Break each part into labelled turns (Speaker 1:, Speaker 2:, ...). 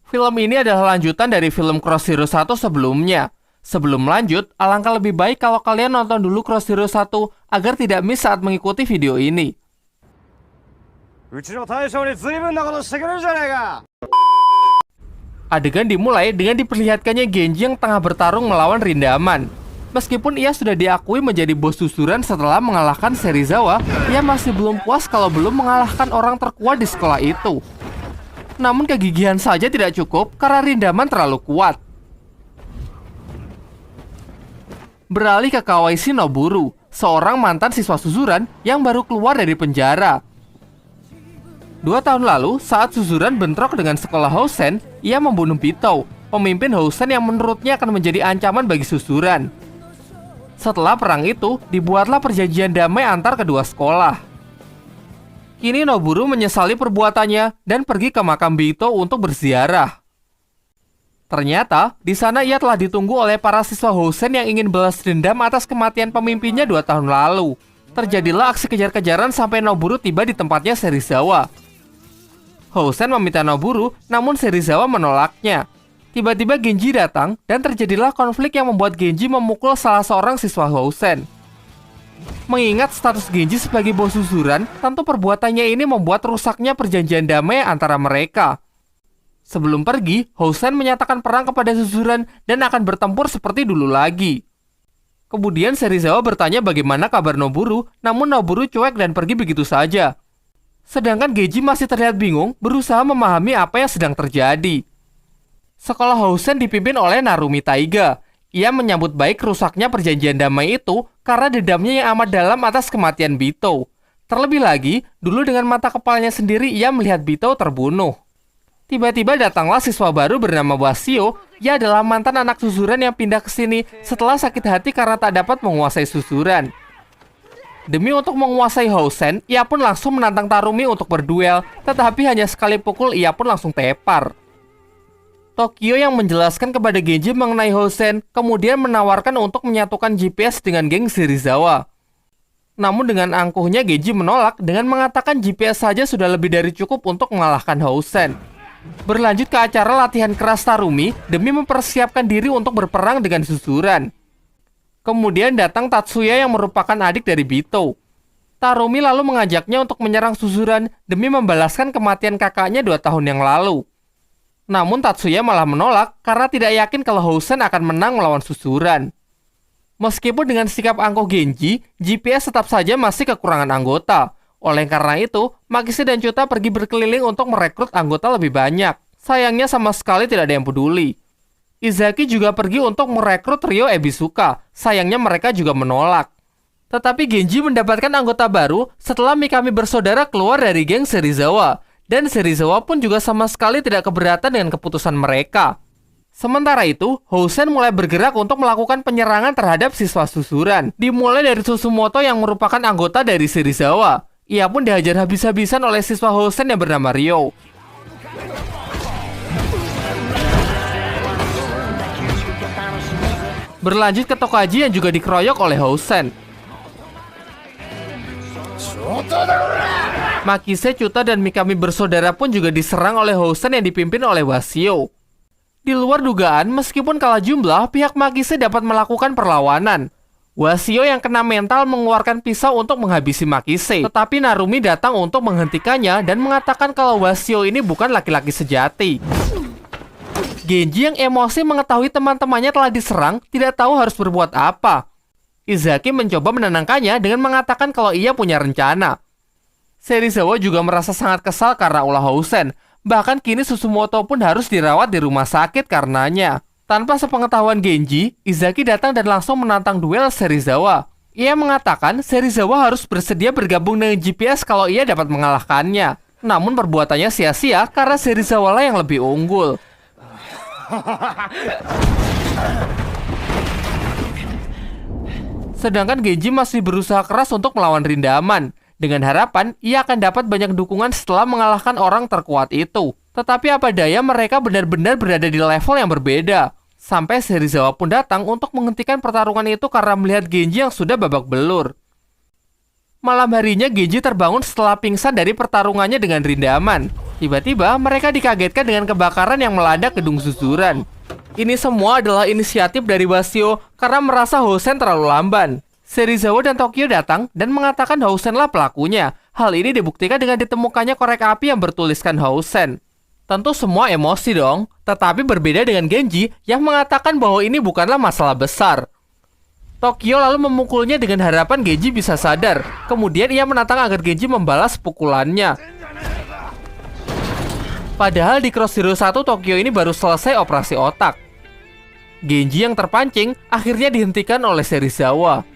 Speaker 1: Film ini adalah lanjutan dari film Cross Zero 1 sebelumnya. Sebelum lanjut, alangkah lebih baik kalau kalian nonton dulu Cross Zero 1 agar tidak miss saat mengikuti video ini. Adegan dimulai dengan diperlihatkannya Genji yang tengah bertarung melawan Rindaman. Meskipun ia sudah diakui menjadi bos susuran setelah mengalahkan Serizawa, ia masih belum puas kalau belum mengalahkan orang terkuat di sekolah itu. Namun kegigihan saja tidak cukup karena Rindaman terlalu kuat. Beralih ke Kawashi Noburu, seorang mantan siswa susuran yang baru keluar dari penjara. 2 tahun lalu, saat susuran bentrok dengan sekolah Housen, ia membunuh Bito, pemimpin Housen yang menurutnya akan menjadi ancaman bagi susuran. Setelah perang itu, dibuatlah perjanjian damai antar kedua sekolah. Kini Noburu menyesali perbuatannya dan pergi ke makam Bito untuk berziarah. Ternyata, di sana ia telah ditunggu oleh para siswa Housen yang ingin balas dendam atas kematian pemimpinnya 2 tahun lalu. Terjadilah aksi kejar-kejaran sampai Noburu tiba di tempatnya Serizawa. Housen meminta Noburu, namun Serizawa menolaknya. Tiba-tiba Genji datang dan terjadilah konflik yang membuat Genji memukul salah seorang siswa Housen. Mengingat status Genji sebagai bos susuran, tentu perbuatannya ini membuat rusaknya perjanjian damai antara mereka. Sebelum pergi, Housen menyatakan perang kepada susuran dan akan bertempur seperti dulu lagi. Kemudian Serizawa bertanya bagaimana kabar Noburu, namun Noburu cuek dan pergi begitu saja. Sedangkan Genji masih terlihat bingung, berusaha memahami apa yang sedang terjadi. Sekolah Housen dipimpin oleh Narumi Taiga. Ia menyambut baik rusaknya perjanjian damai itu karena dendamnya yang amat dalam atas kematian Bito. Terlebih lagi, dulu dengan mata kepalanya sendiri ia melihat Bito terbunuh. Tiba-tiba datanglah siswa baru bernama Wasio. Ia adalah mantan anak susuran yang pindah ke sini setelah sakit hati karena tak dapat menguasai susuran. Demi untuk menguasai Housen, ia pun langsung menantang Tarumi untuk berduel, tetapi hanya sekali pukul ia pun langsung tepar. Tokyo yang menjelaskan kepada Genji mengenai Housen, kemudian menawarkan untuk menyatukan GPS dengan geng Serizawa. Namun dengan angkuhnya Genji menolak dengan mengatakan GPS saja sudah lebih dari cukup untuk mengalahkan Housen. Berlanjut ke acara latihan keras Tarumi demi mempersiapkan diri untuk berperang dengan susuran. Kemudian datang Tatsuya yang merupakan adik dari Bito. Tarumi lalu mengajaknya untuk menyerang susuran demi membalaskan kematian kakaknya 2 tahun yang lalu. Namun Tatsuya malah menolak karena tidak yakin kalau Housen akan menang melawan susuran. Meskipun dengan sikap angkuh Genji, GPS tetap saja masih kekurangan anggota. Oleh karena itu, Makise dan Chuta pergi berkeliling untuk merekrut anggota lebih banyak. Sayangnya sama sekali tidak ada yang peduli. Izaki juga pergi untuk merekrut Ryo Ebisuka. Sayangnya mereka juga menolak. Tetapi Genji mendapatkan anggota baru setelah Mikami bersaudara keluar dari geng Serizawa. Dan Serizawa pun juga sama sekali tidak keberatan dengan keputusan mereka. Sementara itu, Housen mulai bergerak untuk melakukan penyerangan terhadap siswa susuran. Dimulai dari Susumoto yang merupakan anggota dari Serizawa. Ia pun dihajar habis-habisan oleh siswa Housen yang bernama Ryo. Berlanjut ke Tokaji yang juga dikeroyok oleh Housen. Makise, Chuta, dan Mikami bersaudara pun juga diserang oleh Housen yang dipimpin oleh Wasio. Di luar dugaan, meskipun kalah jumlah, pihak Makise dapat melakukan perlawanan. Wasio yang kena mental mengeluarkan pisau untuk menghabisi Makise. Tetapi Narumi datang untuk menghentikannya dan mengatakan kalau Wasio ini bukan laki-laki sejati. Genji yang emosi mengetahui teman-temannya telah diserang, tidak tahu harus berbuat apa. Izaki mencoba menenangkannya dengan mengatakan kalau ia punya rencana. Serizawa juga merasa sangat kesal karena ulah Housen. Bahkan kini Susumoto pun harus dirawat di rumah sakit karenanya. Tanpa sepengetahuan Genji, Izaki datang dan langsung menantang duel Serizawa. Ia mengatakan Serizawa harus bersedia bergabung dengan GPS kalau ia dapat mengalahkannya. Namun perbuatannya sia-sia karena Serizawa lah yang lebih unggul. Sedangkan Genji masih berusaha keras untuk melawan Rindaman. Dengan harapan, ia akan dapat banyak dukungan setelah mengalahkan orang terkuat itu. Tetapi apa daya mereka benar-benar berada di level yang berbeda. Sampai Serizawa pun datang untuk menghentikan pertarungan itu karena melihat Genji yang sudah babak belur. Malam harinya Genji terbangun setelah pingsan dari pertarungannya dengan Rindaman. Tiba-tiba mereka dikagetkan dengan kebakaran yang melanda gedung susuran. Ini semua adalah inisiatif dari Wasio karena merasa Housen terlalu lamban. Serizawa dan Tokyo datang dan mengatakan Housenlah pelakunya. Hal ini dibuktikan dengan ditemukannya korek api yang bertuliskan Housen. Tentu semua emosi dong, tetapi berbeda dengan Genji yang mengatakan bahwa ini bukanlah masalah besar. Tokyo lalu memukulnya dengan harapan Genji bisa sadar. Kemudian ia menantang agar Genji membalas pukulannya. Padahal di Cross Zero 1 Tokyo ini baru selesai operasi otak. Genji yang terpancing akhirnya dihentikan oleh Serizawa.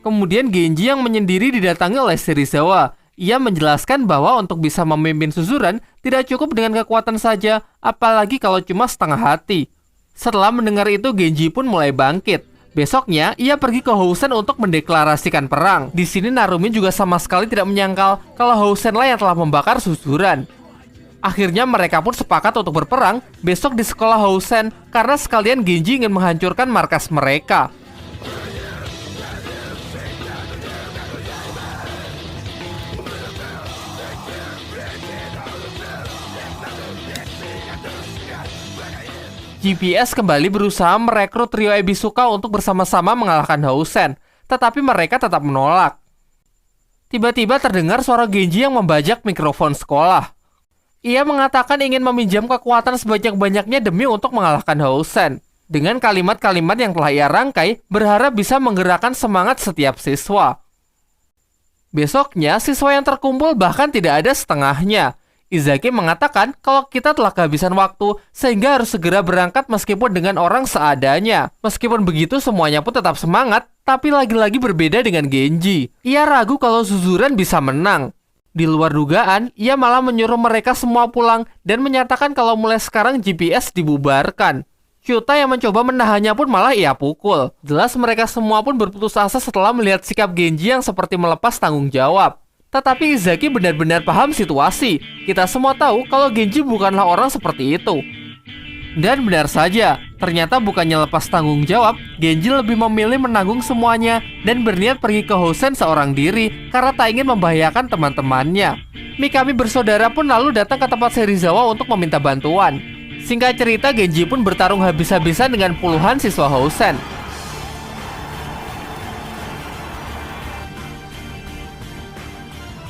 Speaker 1: Kemudian Genji yang menyendiri didatangi oleh Serizawa. Ia menjelaskan bahwa untuk bisa memimpin susuran tidak cukup dengan kekuatan saja, apalagi kalau cuma setengah hati. Setelah mendengar itu Genji pun mulai bangkit. Besoknya ia pergi ke Housen untuk mendeklarasikan perang. Di sini Narumi juga sama sekali tidak menyangkal kalau Housenlah yang telah membakar susuran. Akhirnya mereka pun sepakat untuk berperang besok di sekolah Housen karena sekalian Genji ingin menghancurkan markas mereka. GPS kembali berusaha merekrut trio Ebisuka untuk bersama-sama mengalahkan Housen, tetapi mereka tetap menolak. Tiba-tiba terdengar suara Genji yang membajak mikrofon sekolah. Ia mengatakan ingin meminjam kekuatan sebanyak-banyaknya demi untuk mengalahkan Housen. Dengan kalimat-kalimat yang telah ia rangkai, berharap bisa menggerakkan semangat setiap siswa. Besoknya, siswa yang terkumpul bahkan tidak ada setengahnya. Izaki mengatakan kalau kita telah kehabisan waktu sehingga harus segera berangkat meskipun dengan orang seadanya. Meskipun begitu semuanya pun tetap semangat, tapi lagi-lagi berbeda dengan Genji. Ia ragu kalau Suzuran bisa menang. Di luar dugaan, ia malah menyuruh mereka semua pulang dan menyatakan kalau mulai sekarang GPS dibubarkan. Kyuta yang mencoba menahannya pun malah ia pukul. Jelas mereka semua pun berputus asa setelah melihat sikap Genji yang seperti melepas tanggung jawab. Tetapi Izaki benar-benar paham situasi. Kita semua tahu kalau Genji bukanlah orang seperti itu. Dan benar saja, ternyata bukannya lepas tanggung jawab, Genji lebih memilih menanggung semuanya dan berniat pergi ke Housen seorang diri karena tak ingin membahayakan teman-temannya. Mikami bersaudara pun lalu datang ke tempat Serizawa untuk meminta bantuan. Singkat cerita, Genji pun bertarung habis-habisan dengan puluhan siswa Housen.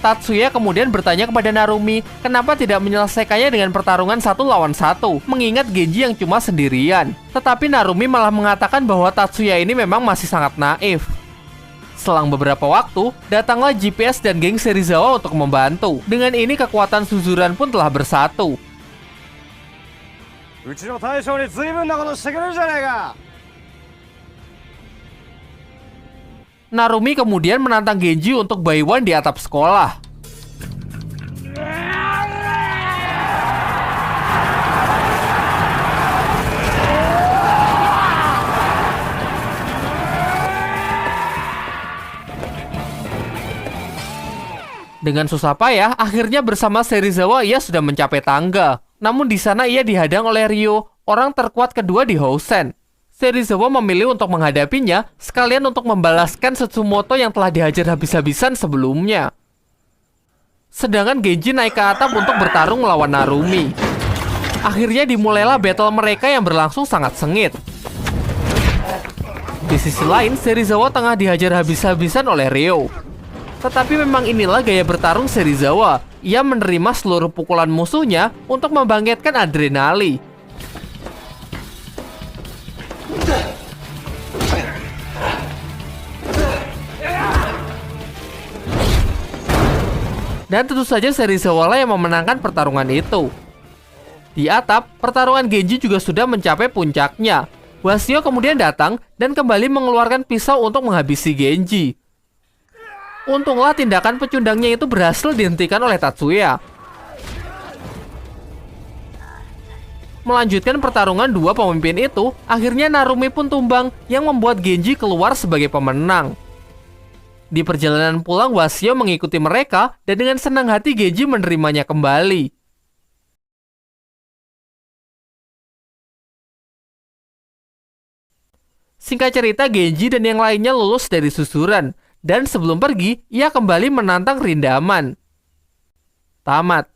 Speaker 1: Tatsuya kemudian bertanya kepada Narumi kenapa tidak menyelesaikannya dengan pertarungan 1 lawan 1, mengingat Genji yang cuma sendirian. Tetapi Narumi malah mengatakan bahwa Tatsuya ini memang masih sangat naif. Selang beberapa waktu, datanglah GPS dan geng Serizawa untuk membantu. Dengan ini kekuatan Suzuran pun telah bersatu. Narumi kemudian menantang Genji untuk Baiwan di atap sekolah. Dengan susah payah, akhirnya bersama Serizawa ia sudah mencapai tangga. Namun di sana ia dihadang oleh Ryo, orang terkuat kedua di Housen. Serizawa memilih untuk menghadapinya, sekalian untuk membalaskan Setsumoto yang telah dihajar habis-habisan sebelumnya. Sedangkan Genji naik ke atap untuk bertarung melawan Narumi. Akhirnya dimulailah battle mereka yang berlangsung sangat sengit. Di sisi lain, Serizawa tengah dihajar habis-habisan oleh Ryo. Tetapi memang inilah gaya bertarung Serizawa. Ia menerima seluruh pukulan musuhnya untuk membangkitkan adrenalin. Dan tentu saja Serizawa yang memenangkan pertarungan itu. Di atap, pertarungan Genji juga sudah mencapai puncaknya. Wasio kemudian datang dan kembali mengeluarkan pisau untuk menghabisi Genji. Untunglah tindakan pecundangnya itu berhasil dihentikan oleh Tatsuya. Melanjutkan pertarungan dua pemimpin itu, akhirnya Narumi pun tumbang yang membuat Genji keluar sebagai pemenang. Di perjalanan pulang, Wasio mengikuti mereka dan dengan senang hati Genji menerimanya kembali. Singkat cerita, Genji dan yang lainnya lulus dari susuran, dan sebelum pergi, ia kembali menantang Rindaman. Tamat.